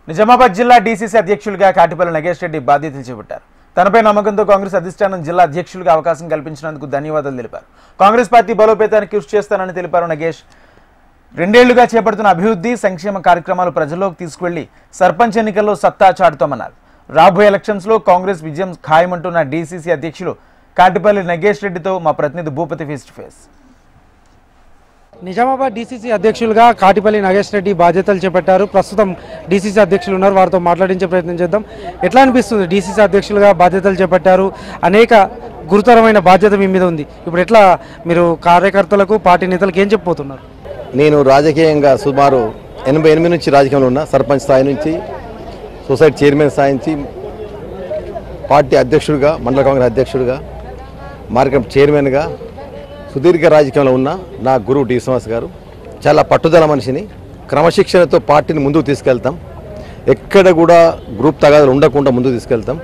నిజామాబాద్ జిల్లా డీసీసీ అధ్యక్షులుగా కాటిపల్లి నగేష్ రెడ్డి బాధ్యతలు చేపట్టారు. తనపై నమ్మకంతో కాంగ్రెస్ అధిష్టానం జిల్లా అధ్యక్షులుగా అవకాశం కల్పించినందుకు ధన్యవాదాలు తెలిపారు. కాంగ్రెస్ పార్టీ బలోపేతానికి కృషి చేస్తానని తెలిపారు నగేష్. 2 ఏళ్లుగా చేపడుతున్న అభివృద్ధి సంక్షేమ కార్యక్రమాలు ప్రజల్లోకి తీసుకువెళ్లి సర్పంచ్ ఎన్నికల్లో సత్తా చాటుతామన్నారు. రాబోయే ఎలక్షన్స్ లో కాంగ్రెస్ విజయం ఖాయమంటున్న డీసీసీ అధ్యక్షులు కాటిపల్లి నగేష్ రెడ్డితో మా ప్రతినిధి Bhupathi face to face. Nizamabad DCC అధ్యక్షులుగా కాటిపల్లి నగేష్ రెడ్డి బాధ్యతలు చేపట్టారు. ప్రస్తుతం డీసీసీ అధ్యక్షులు ఉన్నారు, వారితో మాట్లాడించే ప్రయత్నం చేద్దాం. ఎట్లా అనిపిస్తుంది? డీసీసీ అధ్యక్షులుగా బాధ్యతలు చేపట్టారు, అనేక గురుతరమైన బాధ్యత మీ మీద ఉంది. ఇప్పుడు ఎట్లా మీరు కార్యకర్తలకు పార్టీ నేతలకు ఏం చెప్పబోతున్నారు? నేను రాజకీయంగా సుమారు 88 నుంచి రాజకీయంలో ఉన్నా. సర్పంచ్ స్థాయి నుంచి, సొసైటీ చైర్మన్ స్థాయి నుంచి, పార్టీ అధ్యక్షుడిగా, మండల కాంగ్రెస్ అధ్యక్షుడిగా, మార్కెట్ చైర్మన్గా సుదీర్ఘ రాజకీయంలో ఉన్న నా గురువు డి శ్రీనివాస్ గారు చాలా పట్టుదల మనిషిని. క్రమశిక్షణతో పార్టీని ముందుకు తీసుకెళ్తాం. ఎక్కడ కూడా గ్రూప్ తగాదాలు ఉండకుండా ముందుకు తీసుకెళ్తాం.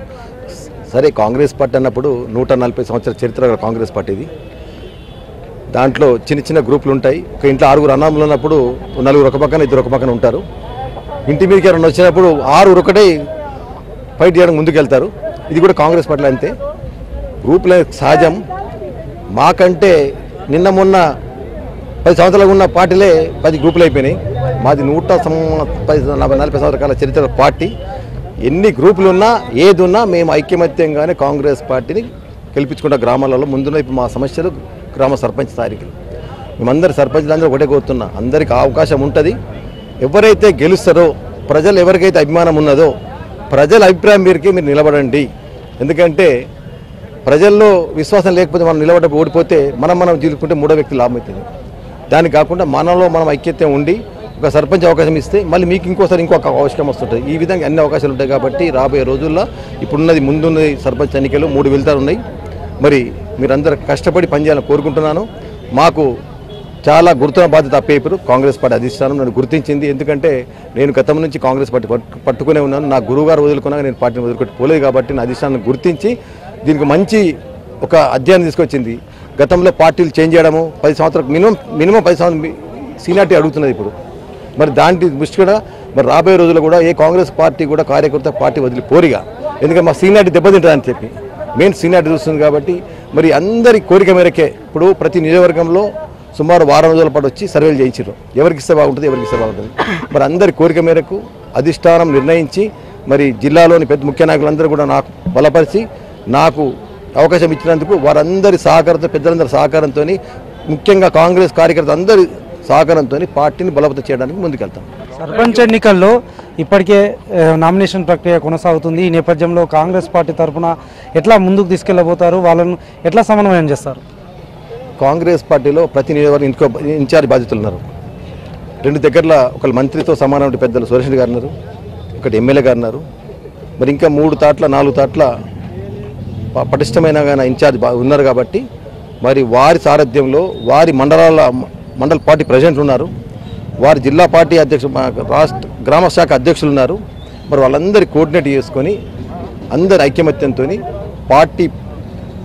సరే, కాంగ్రెస్ పార్టీ అన్నప్పుడు 140 సంవత్సరాల చరిత్ర కాంగ్రెస్ పార్టీది. దాంట్లో చిన్న చిన్న గ్రూపులు ఉంటాయి. ఒక ఇంట్లో 6 అన్నదమ్ములు ఉన్నప్పుడు 4 ఒక పక్కన, 2 ఒక పక్కన ఉంటారు. ఇంటి మీదకి 2 వచ్చినప్పుడు 6 ఒకటే ఫైట్ చేయడానికి ముందుకెళ్తారు. ఇది కూడా కాంగ్రెస్ పార్టీలో అంతే. గ్రూపులే సహజం. మాకంటే నిన్న మొన్న 10 సంవత్సరాలు ఉన్న పార్టీలే 10 గ్రూపులు అయిపోయినాయి. మాది 140 సంవత్సరాల చరిత్ర పార్టీ. ఎన్ని గ్రూపులు ఉన్నా, ఏది ఉన్నా మేము ఐక్యమత్యంగానే కాంగ్రెస్ పార్టీని గెలిపించుకుంటాం. గ్రామాలలో ముందున్న ఇప్పుడు మా సమస్యలు గ్రామ సర్పంచ్ స్థాయికి మేమందరి సర్పంచ్లందరూ ఒకటే కోరుతున్నా, అందరికీ అవకాశం ఉంటుంది. ఎవరైతే గెలుస్తారో, ప్రజలు ఎవరికైతే అభిమానం ఉన్నదో ప్రజల అభిప్రాయం మేరకే మీరు నిలబడండి. ఎందుకంటే ప్రజల్లో విశ్వాసం లేకపోతే మనం నిలబడి ఓడిపోతే మనం జీలుకుంటే 3వ వ్యక్తి లాభం అవుతుంది. దానికి కాకుండా మనలో మనం ఐక్యత ఉండి ఒక సర్పంచ్ అవకాశం ఇస్తే మళ్ళీ మీకు ఇంకోసారి ఇంకొక అవకాశం వస్తుంటుంది. ఈ విధంగా అన్ని అవకాశాలు ఉంటాయి. కాబట్టి రాబోయే రోజుల్లో ఇప్పుడున్నది ముందున్నది సర్పంచ్ ఎన్నికలు 3 వెళ్తారు ఉన్నాయి. మరి మీరందరూ కష్టపడి పనిచేయాలని కోరుకుంటున్నాను. మాకు చాలా గుర్తున్న బాధ్యత అప్పేపురు కాంగ్రెస్ పార్టీ అధిష్టానం నన్ను గుర్తించింది. ఎందుకంటే నేను గతం నుంచి కాంగ్రెస్ పార్టీ పట్టుకునే ఉన్నాను. నా గురువు గారు వదులుకున్నాక నేను పార్టీని వదులుకొని పోలేదు. కాబట్టి నా అధిష్టానం గుర్తించి దీనికి మంచి ఒక అధ్యయనం తీసుకొచ్చింది. గతంలో పార్టీలు చేంజ్ చేయడము 10 సంవత్సరాలు మినిమం 10 సంవత్సరాలు సీనియారిటీ అడుగుతున్నది ఇప్పుడు. మరి దాంట్లో దృష్టి కూడా మరి రాబోయే రోజుల్లో కూడా ఏ కాంగ్రెస్ పార్టీ కూడా కార్యకర్త పార్టీ వదిలిపోరిగా, ఎందుకంటే మా సీనియారిటీ దెబ్బతింటుందని చెప్పి మెయిన్ సీనియారిటీ చూస్తుంది. కాబట్టి మరి అందరి కోరిక మేరకే ఇప్పుడు ప్రతి నియోజకవర్గంలో సుమారు 10 రోజుల పాటు వచ్చి సర్వేలు చేయించారు. ఎవరికి ఇస్తే బాగుంటుంది, ఎవరికి ఇస్తే బాగుంటుంది. మరి అందరి కోరిక మేరకు అధిష్టానం నిర్ణయించి మరి జిల్లాలోని పెద్ద ముఖ్య నాయకులందరూ కూడా నాకు బలపరిచి నాకు అవకాశం ఇచ్చినందుకు వారందరి సహకారంతో, పెద్దలందరి సహకారంతో, ముఖ్యంగా కాంగ్రెస్ కార్యకర్త అందరి సహకారంతో పార్టీని బలపత చేయడానికి ముందుకెళ్తాం. సర్పంచ్ ఎన్నికల్లో ఇప్పటికే నామినేషన్ ప్రక్రియ కొనసాగుతుంది. ఈ నేపథ్యంలో కాంగ్రెస్ పార్టీ తరఫున ఎట్లా ముందుకు తీసుకెళ్లబోతారు? వాళ్ళను ఎట్లా సమన్వయం చేస్తారు? కాంగ్రెస్ పార్టీలో ప్రతి నియోజకవర్గం ఇంకో ఇన్ఛార్జ్ బాధ్యతలు ఉన్నారు. 2 దగ్గరలో ఒకళ్ళు మంత్రితో సమానమైన పెద్దలు సురేష్ రెడ్డి గారు ఉన్నారు, ఒకటి ఎమ్మెల్యే గారు ఉన్నారు. మరి ఇంకా 3 తాట్ల 4 తాట్ల పటిష్టమైన ఇన్ఛార్జ్ ఉన్నారు. కాబట్టి మరి వారి సారథ్యంలో వారి మండల పార్టీ ప్రెసిడెంట్ ఉన్నారు, వారి జిల్లా పార్టీ అధ్యక్షులు, రాష్ట్ర గ్రామ శాఖ అధ్యక్షులు ఉన్నారు. మరి వాళ్ళందరి కోఆర్డినేట్ చేసుకొని అందరి ఐక్యమత్యంతో పార్టీ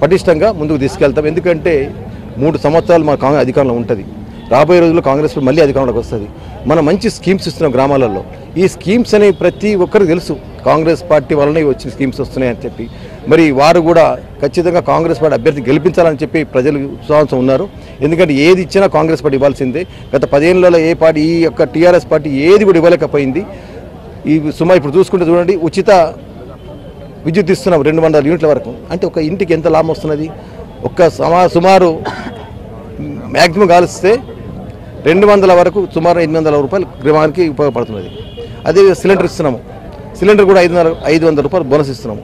పటిష్టంగా ముందుకు తీసుకెళ్తాం. ఎందుకంటే 3 సంవత్సరాలు మన కాంగ్రెస్ అధికారంలో ఉంటుంది. రాబోయే రోజుల్లో కాంగ్రెస్ మళ్ళీ అధికారంలోకి వస్తుంది. మనం మంచి స్కీమ్స్ ఇస్తున్నాం గ్రామాలలో. ఈ స్కీమ్స్ అనేవి ప్రతి ఒక్కరికి తెలుసు, కాంగ్రెస్ పార్టీ వల్లనే వచ్చిన స్కీమ్స్ వస్తున్నాయని చెప్పి. మరి వారు కూడా ఖచ్చితంగా కాంగ్రెస్ పార్టీ అభ్యర్థి గెలిపించాలని చెప్పి ప్రజలు విశ్వాసం ఉన్నారు. ఎందుకంటే ఏది ఇచ్చినా కాంగ్రెస్ పార్టీ ఇవ్వాల్సిందే. గత 10 ఏళ్లలో ఏ పార్టీ, ఈ యొక్క టీఆర్ఎస్ పార్టీ ఏది కూడా ఇవ్వలేకపోయింది. ఈ ఇప్పుడు చూసుకుంటే చూడండి, ఉచిత విద్యుత్ ఇస్తున్నాం 200 యూనిట్ల వరకు. అంటే ఒక ఇంటికి ఎంత లాభం వస్తున్నది? సుమారు మ్యాక్సిమం కాలిస్తే 200 వరకు సుమారు 800 రూపాయలు గృహానికి ఉపయోగపడుతున్నది. అదే సిలిండర్ ఇస్తున్నాము, సిలిండర్ కూడా 500 రూపాయలు బోనస్ ఇస్తున్నాము.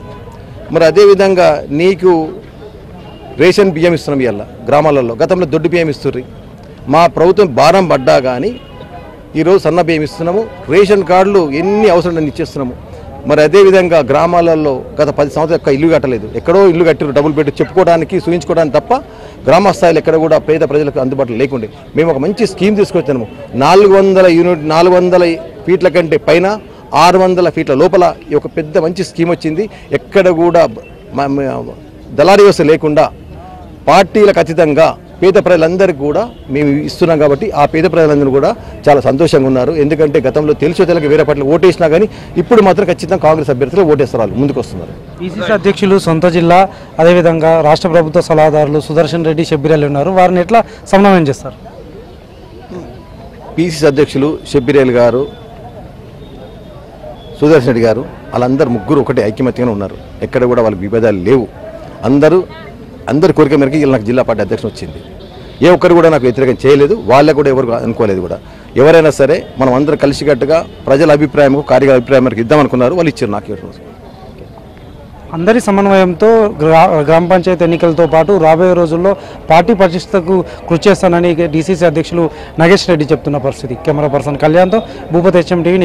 మరి అదేవిధంగా నీకు రేషన్ బియ్యం ఇస్తున్నాం ఇవాళ గ్రామాలలో. గతంలో దొడ్డు బియ్యం ఇస్తుర్రి. మా ప్రభుత్వం భారం పడ్డా కానీ ఈరోజు సన్న బియ్యం ఇస్తున్నాము. రేషన్ కార్డులు ఎన్ని అవసరం ఇచ్చేస్తున్నాము. మరి అదేవిధంగా గ్రామాలలో గత 10 సంవత్సరాలు ఇల్లు కట్టలేదు. ఎక్కడో ఇల్లు కట్టారు, డబ్బులు పెట్టి చెప్పుకోవడానికి, చూపించుకోవడానికి తప్ప గ్రామ స్థాయిలో ఎక్కడ కూడా పేద ప్రజలకు అందుబాటులో లేకుండే మేము ఒక మంచి స్కీమ్ తీసుకొచ్చాము. 400 ఫీట్ల కంటే పైన 600 ఫీట్ల లోపల ఈ ఒక పెద్ద మంచి స్కీమ్ వచ్చింది. ఎక్కడ కూడా దళారీ వ్యవస్థ లేకుండా పార్టీలకు అతీతంగా పేద ప్రజలందరికీ కూడా మేము ఇస్తున్నాం కాబట్టి ఆ పేద ప్రజలందరూ కూడా చాలా సంతోషంగా ఉన్నారు. ఎందుకంటే గతంలో తెలిసో తెలియక వేరే పార్టీలు ఓటేసినా కానీ ఇప్పుడు మాత్రం ఖచ్చితంగా కాంగ్రెస్ అభ్యర్థులు ఓటేస్తారు, వాళ్ళు ముందుకు వస్తున్నారు. పిసిసి అధ్యక్షులు సొంత జిల్లా, అదేవిధంగా రాష్ట్ర ప్రభుత్వ సలహాదారులు సుదర్శన్ రెడ్డి, షబ్బీర్ అలీ ఉన్నారు. వారిని ఎట్లా సమన్వయం చేస్తారు? పిసిసి అధ్యక్షులు షబ్బీర్ అలీ గారు, సుదర్శన్ రెడ్డి గారు, వాళ్ళందరూ ముగ్గురు ఒకటే ఐక్యమత్యంగా ఉన్నారు. ఎక్కడ కూడా వాళ్ళకి విభేదాలు లేవు. అందరి కోరిక మేరకు నాకు జిల్లా పార్టీ అధ్యక్షుడు వచ్చింది. ఏ ఒక్కరు కూడా నాకు వ్యతిరేకం చేయలేదు, వాళ్ళకు కూడా ఎవరు అనుకోలేదు కూడా. ఎవరైనా సరే మనం అందరం కలిసికట్టుగా ప్రజల అభిప్రాయం, కార్య అభిప్రాయం మేరకు ఇద్దామనుకున్నారు, వాళ్ళు ఇచ్చారు నాకు. అందరి సమన్వయంతో గ్రామ పంచాయతీ ఎన్నికలతో పాటు రాబోయే రోజుల్లో పార్టీ ప్రతిష్టకు కృషి చేస్తానని డిసిసి అధ్యక్షులు నగేష్ రెడ్డి చెప్తున్న పరిస్థితి. కెమెరా పర్సన్ కళ్యాణ్తో భూపతి HM TV.